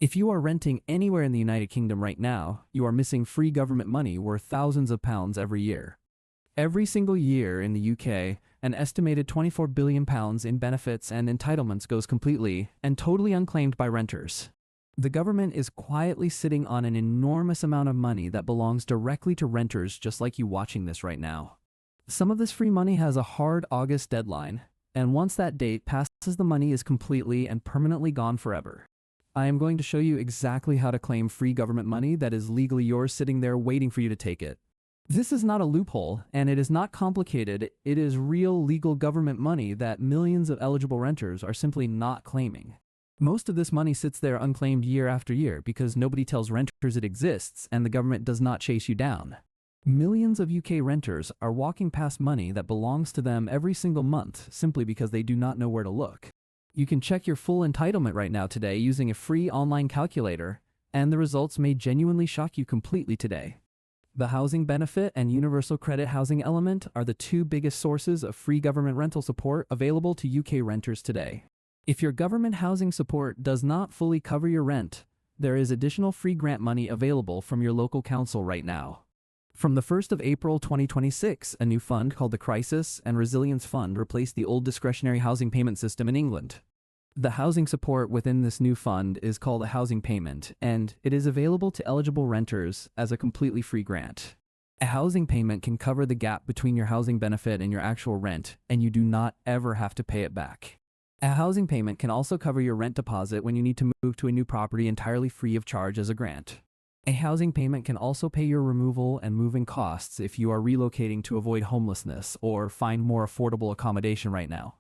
If you are renting anywhere in the United Kingdom right now, you are missing free government money worth thousands of pounds every year. Every single year in the UK, an estimated £24 billion in benefits and entitlements goes completely and totally unclaimed by renters. The government is quietly sitting on an enormous amount of money that belongs directly to renters just like you watching this right now. Some of this free money has a hard August deadline, and once that date passes, the money is completely and permanently gone forever. I am going to show you exactly how to claim free government money that is legally yours sitting there waiting for you to take it. This is not a loophole, and it is not complicated. It is real legal government money that millions of eligible renters are simply not claiming. Most of this money sits there unclaimed year after year because nobody tells renters it exists and the government does not chase you down. Millions of UK renters are walking past money that belongs to them every single month simply because they do not know where to look. You can check your full entitlement right now today using a free online calculator, and the results may genuinely shock you completely today. The housing benefit and universal credit housing element are the two biggest sources of free government rental support available to UK renters today. If your government housing support does not fully cover your rent, there is additional free grant money available from your local council right now. From the 1st of April 2026, a new fund called the Crisis and Resilience Fund replaced the old discretionary housing payment system in England. The housing support within this new fund is called a housing payment, and it is available to eligible renters as a completely free grant. A housing payment can cover the gap between your housing benefit and your actual rent, and you do not ever have to pay it back. A housing payment can also cover your rent deposit when you need to move to a new property entirely free of charge as a grant. A housing payment can also pay your removal and moving costs if you are relocating to avoid homelessness or find more affordable accommodation right now.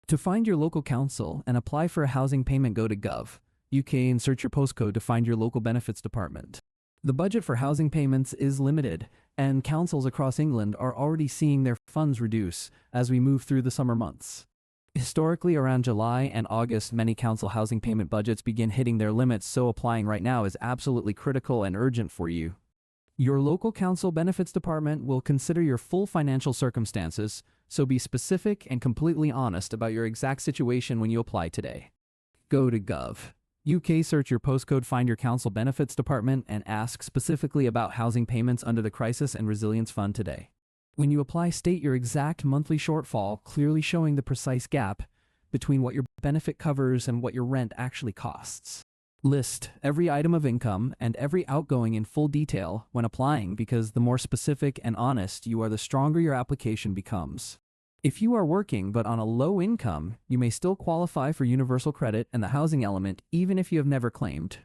To find your local council and apply for a housing payment, go to Gov. UK and search your postcode to find your local benefits department. The budget for housing payments is limited, and councils across England are already seeing their funds reduce as we move through the summer months. Historically, around July and August, many council housing payment budgets begin hitting their limits, so applying right now is absolutely critical and urgent for you. Your local council benefits department will consider your full financial circumstances, so be specific and completely honest about your exact situation when you apply today. Go to Gov. UK, search your postcode, find your council benefits department, and ask specifically about housing payments under the Crisis and Resilience Fund today. When you apply, state your exact monthly shortfall, clearly showing the precise gap between what your benefit covers and what your rent actually costs. List every item of income and every outgoing in full detail when applying, because the more specific and honest you are, the stronger your application becomes. If you are working but on a low income, you may still qualify for universal credit and the housing element even if you have never claimed.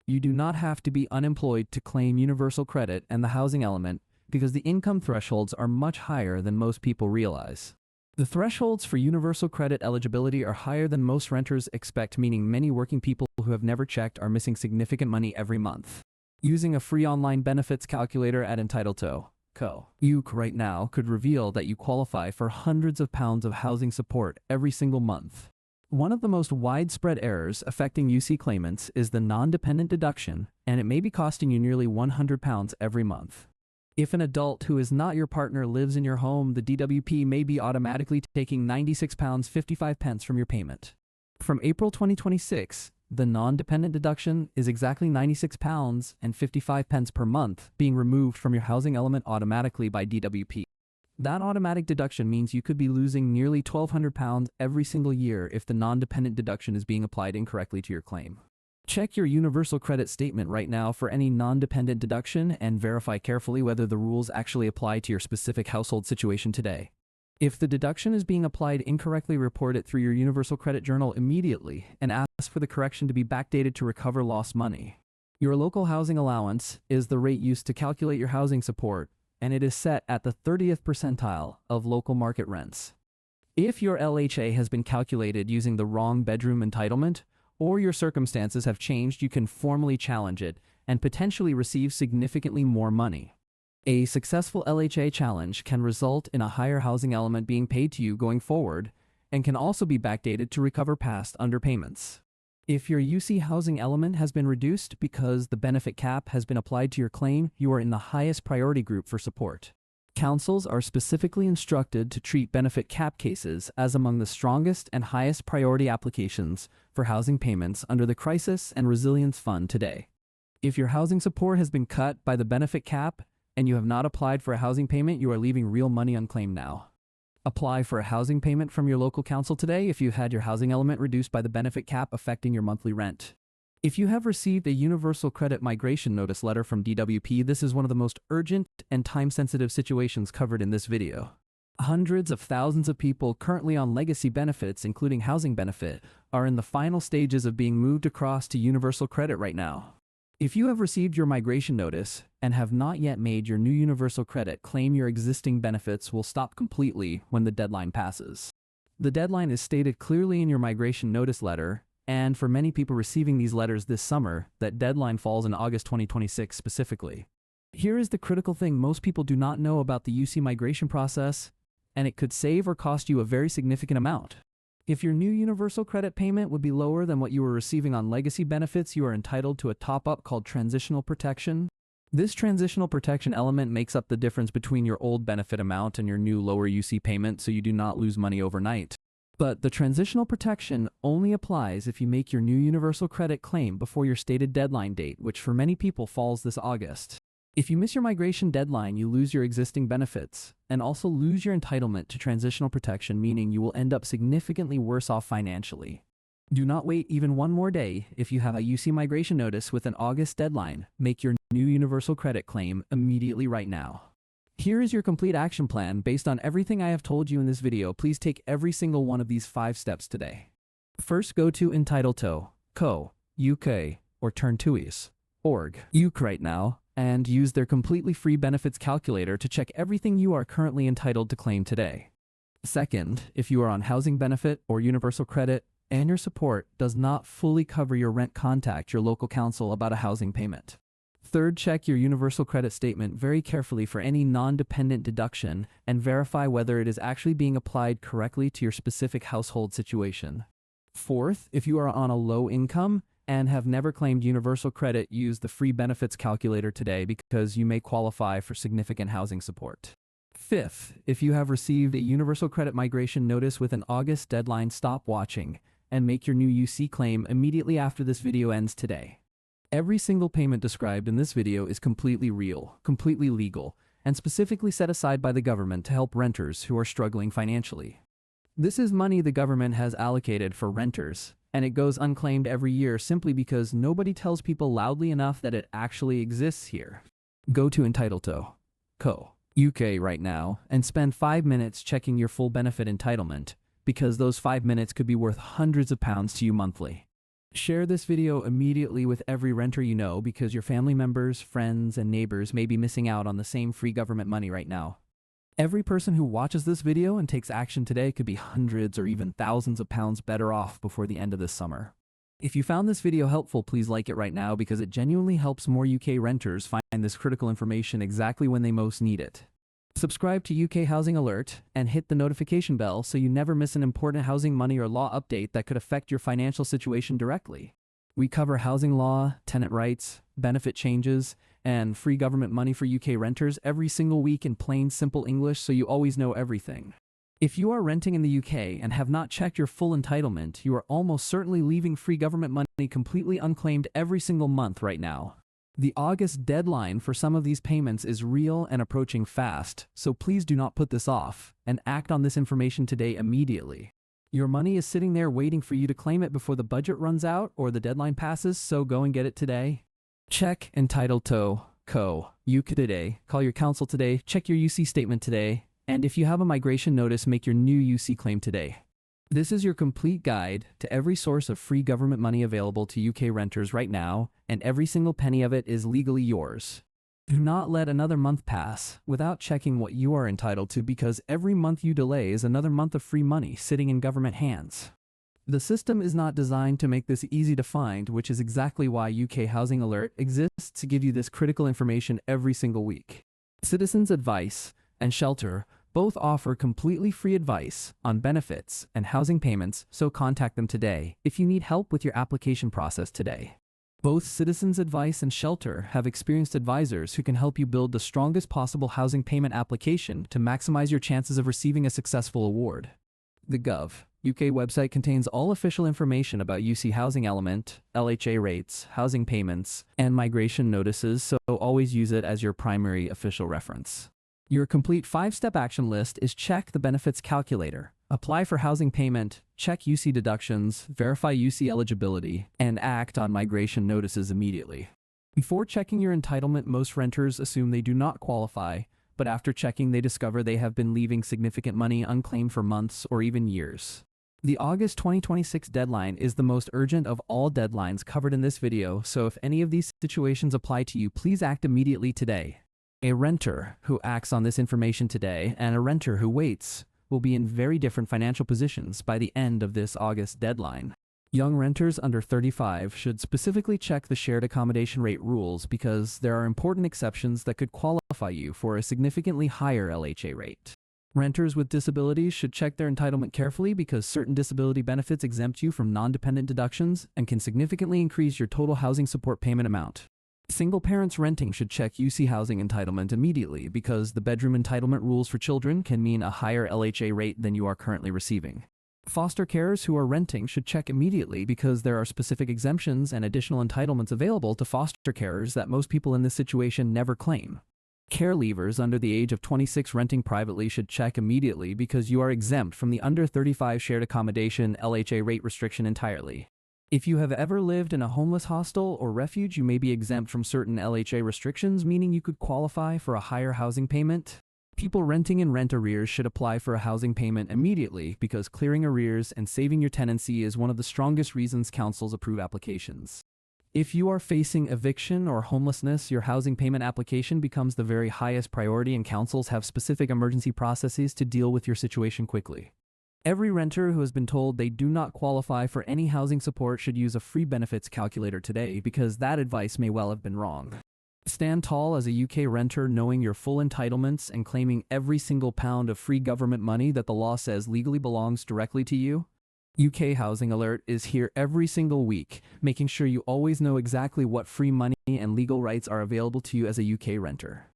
You do not have to be unemployed to claim universal credit and the housing element, because the income thresholds are much higher than most people realize. The thresholds for universal credit eligibility are higher than most renters expect, meaning many working people who have never checked are missing significant money every month. Using a free online benefits calculator at entitlements.co, you right now could reveal that you qualify for hundreds of pounds of housing support every single month. One of the most widespread errors affecting UC claimants is the non-dependent deduction, and it may be costing you nearly £100 every month. If an adult who is not your partner lives in your home, the DWP may be automatically taking £96.55 from your payment. From April 2026, the non-dependent deduction is exactly £96.55 per month being removed from your housing element automatically by DWP. That automatic deduction means you could be losing nearly £1,200 every single year if the non-dependent deduction is being applied incorrectly to your claim. Check your universal credit statement right now for any non-dependent deduction and verify carefully whether the rules actually apply to your specific household situation today. If the deduction is being applied incorrectly, report it through your universal credit journal immediately and ask for the correction to be backdated to recover lost money. Your local housing allowance is the rate used to calculate your housing support, and it is set at the 30th percentile of local market rents. If your LHA has been calculated using the wrong bedroom entitlement, or your circumstances have changed, you can formally challenge it and potentially receive significantly more money. A successful LHA challenge can result in a higher housing element being paid to you going forward, and can also be backdated to recover past underpayments. If your UC housing element has been reduced because the benefit cap has been applied to your claim, you are in the highest priority group for support. Councils are specifically instructed to treat benefit cap cases as among the strongest and highest priority applications for housing payments under the Crisis and Resilience Fund today. If your housing support has been cut by the benefit cap and you have not applied for a housing payment, you are leaving real money unclaimed now. Apply for a housing payment from your local council today if you've had your housing element reduced by the benefit cap affecting your monthly rent. If you have received a Universal Credit Migration Notice letter from DWP, this is one of the most urgent and time-sensitive situations covered in this video. Hundreds of thousands of people currently on legacy benefits, including housing benefit, are in the final stages of being moved across to Universal Credit right now. If you have received your migration notice and have not yet made your new Universal Credit claim, your existing benefits will stop completely when the deadline passes. The deadline is stated clearly in your migration notice letter, and for many people receiving these letters this summer, that deadline falls in August 2026 specifically. Here is the critical thing most people do not know about the UC migration process, and it could save or cost you a very significant amount. If your new Universal Credit payment would be lower than what you were receiving on legacy benefits, you are entitled to a top-up called Transitional Protection. This Transitional Protection element makes up the difference between your old benefit amount and your new lower UC payment, so you do not lose money overnight. But the Transitional Protection only applies if you make your new Universal Credit claim before your stated deadline date, which for many people falls this August. If you miss your migration deadline, you lose your existing benefits and also lose your entitlement to Transitional Protection, meaning you will end up significantly worse off financially. Do not wait even one more day. If you have a UC migration notice with an August deadline, make your new Universal Credit claim immediately right now. Here is your complete action plan based on everything I have told you in this video. Please take every single one of these 5 steps today. First, go to entitlements.co, UK, or turn2is.org, UK right now, and use their completely free benefits calculator to check everything you are currently entitled to claim today. Second, if you are on housing benefit or Universal Credit and your support does not fully cover your rent, contact your local council about a housing payment. Third, check your Universal Credit statement very carefully for any non-dependent deduction and verify whether it is actually being applied correctly to your specific household situation. Fourth, if you are on a low income and have never claimed Universal Credit, use the free benefits calculator today because you may qualify for significant housing support. Fifth, if you have received a Universal Credit migration notice with an August deadline, stop watching and make your new UC claim immediately after this video ends today. Every single payment described in this video is completely real, completely legal, and specifically set aside by the government to help renters who are struggling financially. This is money the government has allocated for renters, and it goes unclaimed every year simply because nobody tells people loudly enough that it actually exists here. Go to entitlements.co, UK right now, and spend 5 minutes checking your full benefit entitlement, because those 5 minutes could be worth hundreds of pounds to you monthly. Share this video immediately with every renter you know, because your family members, friends, and neighbors may be missing out on the same free government money right now. Every person who watches this video and takes action today could be hundreds or even thousands of pounds better off before the end of this summer. If you found this video helpful, please like it right now because it genuinely helps more UK renters find this critical information exactly when they most need it. Subscribe to UK Housing Alert and hit the notification bell so you never miss an important housing money or law update that could affect your financial situation directly. We cover housing law, tenant rights, benefit changes, and free government money for UK renters every single week in plain, simple English, so you always know everything. If you are renting in the UK and have not checked your full entitlement, you are almost certainly leaving free government money completely unclaimed every single month right now. The August deadline for some of these payments is real and approaching fast, so please do not put this off and act on this information today immediately. Your money is sitting there waiting for you to claim it before the budget runs out or the deadline passes, so go and get it today. Check entitlements.co, UK today, call your council today, check your UC statement today, and if you have a migration notice, make your new UC claim today. This is your complete guide to every source of free government money available to UK renters right now, and every single penny of it is legally yours. Do not let another month pass without checking what you are entitled to, because every month you delay is another month of free money sitting in government hands. The system is not designed to make this easy to find, which is exactly why UK Housing Alert exists, to give you this critical information every single week. Citizens Advice and Shelter both offer completely free advice on benefits and housing payments, so contact them today if you need help with your application process today. Both Citizens Advice and Shelter have experienced advisors who can help you build the strongest possible housing payment application to maximize your chances of receiving a successful award. The Gov. UK website contains all official information about UC housing element, LHA rates, housing payments, and migration notices, so always use it as your primary official reference. Your complete 5-step action list is: check the benefits calculator, apply for housing payment, check UC deductions, verify UC eligibility, and act on migration notices immediately. Before checking your entitlement, most renters assume they do not qualify, but after checking they discover they have been leaving significant money unclaimed for months or even years. The August 2026 deadline is the most urgent of all deadlines covered in this video, so if any of these situations apply to you, please act immediately today. A renter who acts on this information today and a renter who waits will be in very different financial positions by the end of this August deadline. Young renters under 35 should specifically check the shared accommodation rate rules because there are important exceptions that could qualify you for a significantly higher LHA rate. Renters with disabilities should check their entitlement carefully because certain disability benefits exempt you from non-dependent deductions and can significantly increase your total housing support payment amount. Single parents renting should check UC housing entitlement immediately because the bedroom entitlement rules for children can mean a higher LHA rate than you are currently receiving. Foster carers who are renting should check immediately because there are specific exemptions and additional entitlements available to foster carers that most people in this situation never claim. Care leavers under the age of 26 renting privately should check immediately because you are exempt from the under 35 shared accommodation LHA rate restriction entirely. If you have ever lived in a homeless hostel or refuge, you may be exempt from certain LHA restrictions, meaning you could qualify for a higher housing payment. People renting in rent arrears should apply for a housing payment immediately because clearing arrears and saving your tenancy is one of the strongest reasons councils approve applications. If you are facing eviction or homelessness, your housing payment application becomes the very highest priority and councils have specific emergency processes to deal with your situation quickly. Every renter who has been told they do not qualify for any housing support should use a free benefits calculator today because that advice may well have been wrong. Stand tall as a UK renter, knowing your full entitlements and claiming every single pound of free government money that the law says legally belongs directly to you. UK Housing Alert is here every single week, making sure you always know exactly what free money and legal rights are available to you as a UK renter.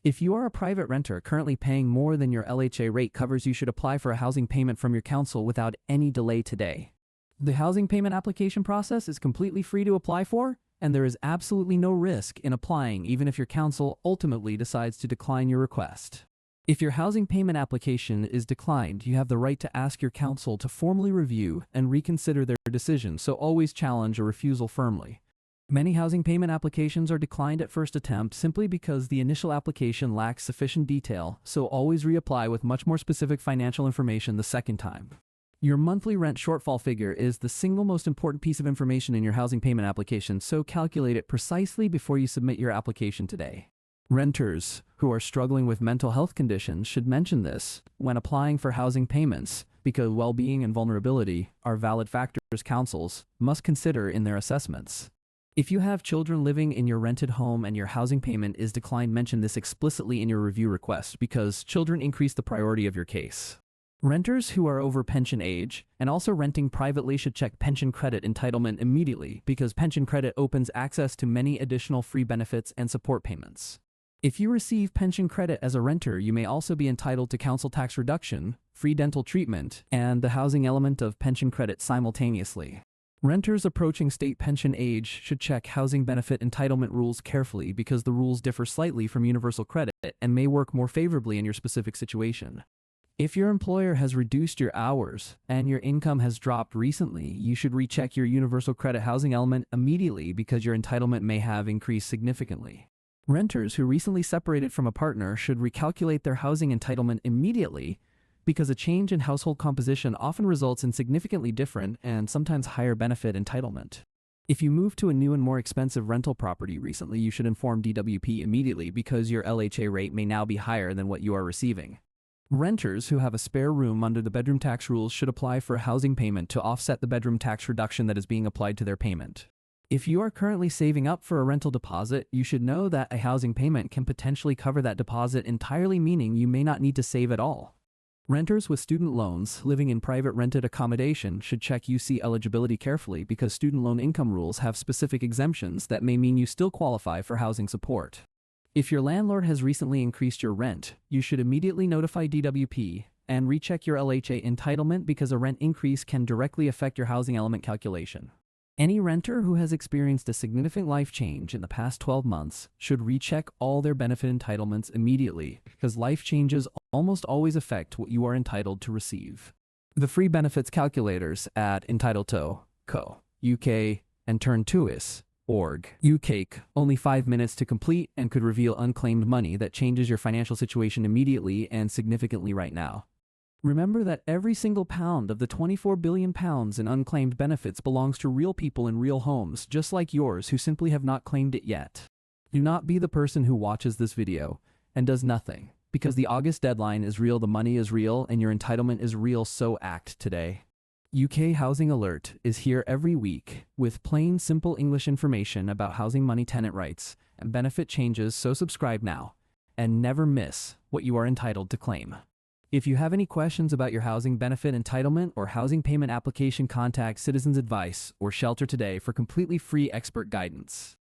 If you are a private renter currently paying more than your LHA rate covers, you should apply for a housing payment from your council without any delay today. The housing payment application process is completely free to apply for, and there is absolutely no risk in applying even if your council ultimately decides to decline your request. If your housing payment application is declined, you have the right to ask your council to formally review and reconsider their decision, so always challenge a refusal firmly. Many housing payment applications are declined at first attempt simply because the initial application lacks sufficient detail, so always reapply with much more specific financial information the second time. Your monthly rent shortfall figure is the single most important piece of information in your housing payment application, so calculate it precisely before you submit your application today. Renters who are struggling with mental health conditions should mention this when applying for housing payments because well-being and vulnerability are valid factors councils must consider in their assessments. If you have children living in your rented home and your housing payment is declined, mention this explicitly in your review request because children increase the priority of your case. Renters who are over pension age and also renting privately should check pension credit entitlement immediately because pension credit opens access to many additional free benefits and support payments. If you receive pension credit as a renter, you may also be entitled to council tax reduction, free dental treatment, and the housing element of pension credit simultaneously. Renters approaching state pension age should check housing benefit entitlement rules carefully because the rules differ slightly from universal credit and may work more favorably in your specific situation. If your employer has reduced your hours and your income has dropped recently, you should recheck your universal credit housing element immediately because your entitlement may have increased significantly. Renters who recently separated from a partner should recalculate their housing entitlement immediately because a change in household composition often results in significantly different and sometimes higher benefit entitlement. If you moved to a new and more expensive rental property recently, you should inform DWP immediately because your LHA rate may now be higher than what you are receiving. Renters who have a spare room under the bedroom tax rules should apply for a housing payment to offset the bedroom tax reduction that is being applied to their payment. If you are currently saving up for a rental deposit, you should know that a housing payment can potentially cover that deposit entirely, meaning you may not need to save at all. Renters with student loans living in private rented accommodation should check UC eligibility carefully because student loan income rules have specific exemptions that may mean you still qualify for housing support. If your landlord has recently increased your rent, you should immediately notify DWP and recheck your LHA entitlement because a rent increase can directly affect your housing element calculation. Any renter who has experienced a significant life change in the past 12 months should recheck all their benefit entitlements immediately because life changes almost always affect what you are entitled to receive. The free benefits calculators at Entitleto.co, UK, and Turn2is.org, UK, only 5 minutes to complete and could reveal unclaimed money that changes your financial situation immediately and significantly right now. Remember that every single pound of the 24 billion pounds in unclaimed benefits belongs to real people in real homes, just like yours, who simply have not claimed it yet. Do not be the person who watches this video and does nothing, because the August deadline is real, the money is real, and your entitlement is real, so act today. UK Housing Alert is here every week with plain, simple English information about housing money, tenant rights, and benefit changes, so subscribe now and never miss what you are entitled to claim. If you have any questions about your housing benefit entitlement or housing payment application, contact Citizens Advice or Shelter Today for completely free expert guidance.